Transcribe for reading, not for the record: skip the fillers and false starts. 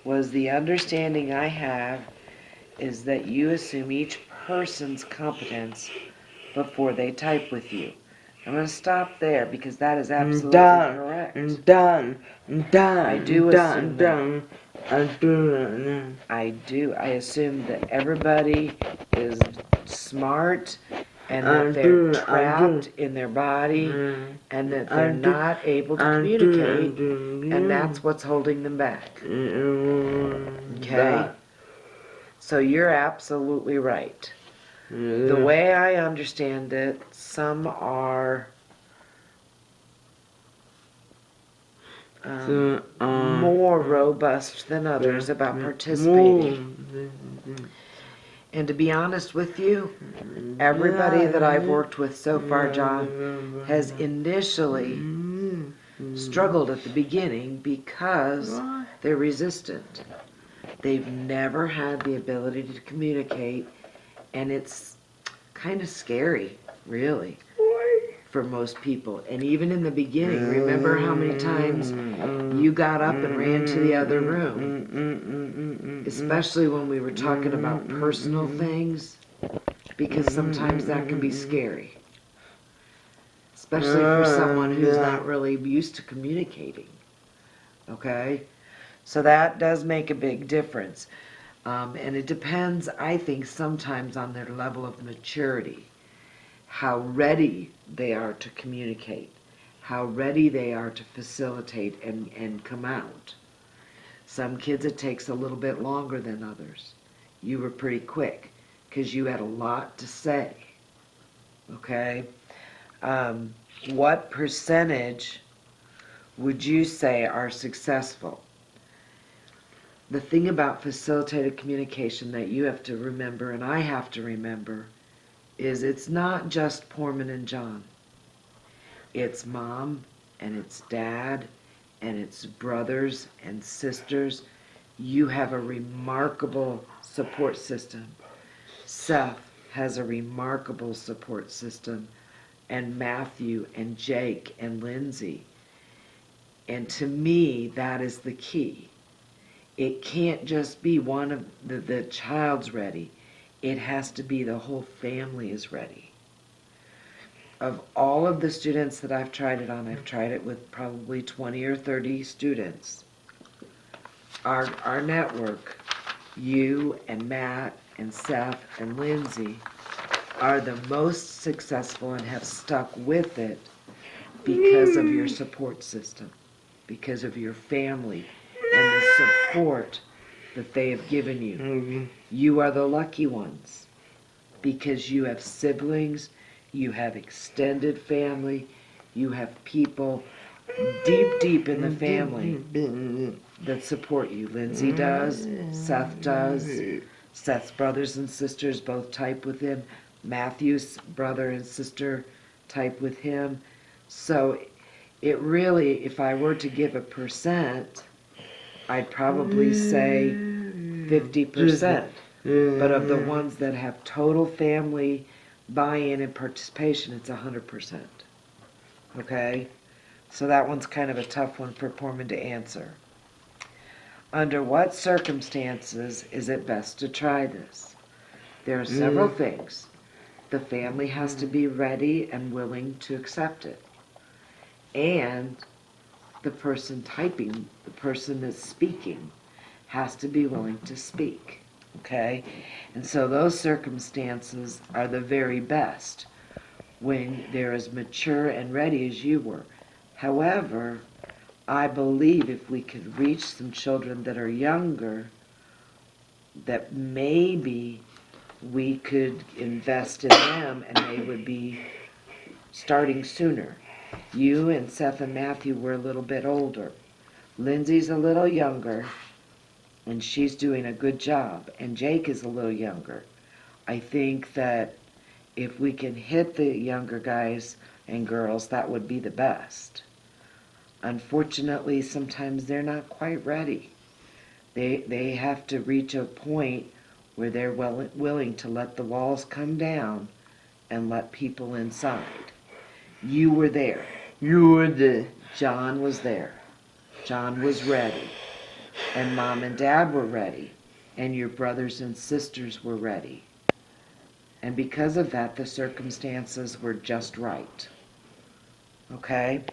was the understanding I have is that you assume each person's competence before they type with you. I'm going to stop there because that is absolutely correct. I do assume that. I do. I assume that everybody is smart and that they're trapped in their body and that they're not able to communicate, and that's what's holding them back. Okay? So you're absolutely right. The way I understand it, some are more robust than others about participating. And to be honest with you, everybody that I've worked with so far, John, has initially struggled at the beginning because they're resistant. They've never had the ability to communicate, and it's kind of scary, really, for most people. And even in the beginning, remember how many times you got up and ran to the other room, especially when we were talking about personal things, because sometimes that can be scary, especially for someone who's not really used to communicating. Okay? So that does make a big difference. And it depends, I think, sometimes on their level of maturity, how ready they are to communicate, how ready they are to facilitate and come out. Some kids it takes a little bit longer than others. You were pretty quick because you had a lot to say. Okay? What percentage would you say are successful? The thing about facilitated communication that you have to remember, and I have to remember, is it's not just Poorman and John. It's mom, and it's dad, and it's brothers and sisters. You have a remarkable support system. Seth has a remarkable support system, and Matthew and Jake and Lindsay. And to me, that is the key. It can't just be one of the child's ready. It has to be the whole family is ready. Of all of the students that I've tried it on, I've tried it with probably 20 or 30 students. Our network, you and Matt and Seth and Lindsay, are the most successful and have stuck with it because of your support system, because of your family, and the support that they have given you. You are the lucky ones because you have siblings, you have extended family, you have people deep in the family that support you. Lindsay does, Seth does, Seth's brothers and sisters both type with him, Matthew's brother and sister type with him. So it really, if I were to give a percent, I'd probably say 50%. But of the ones that have total family buy-in and participation, it's 100%. Okay? So that one's kind of a tough one for Poorman to answer. Under what circumstances is it best to try this? There are several things. The family has to be ready and willing to accept it. And the person typing, the person that's speaking, has to be willing to speak. Okay? And so those circumstances are the very best when they're as mature and ready as you were. However, I believe if we could reach some children that are younger, that maybe we could invest in them and they would be starting sooner. You and Seth and Matthew were a little bit older. Lindsay's a little younger, and she's doing a good job. And Jake is a little younger. I think that if we can hit the younger guys and girls, that would be the best. Unfortunately, sometimes they're not quite ready. They have to reach a point where they're willing to let the walls come down and let people inside. You were there. You were there. John was there. John was ready. and mom and dad were ready, and your brothers and sisters were ready. And because of that, the circumstances were just right. Okay?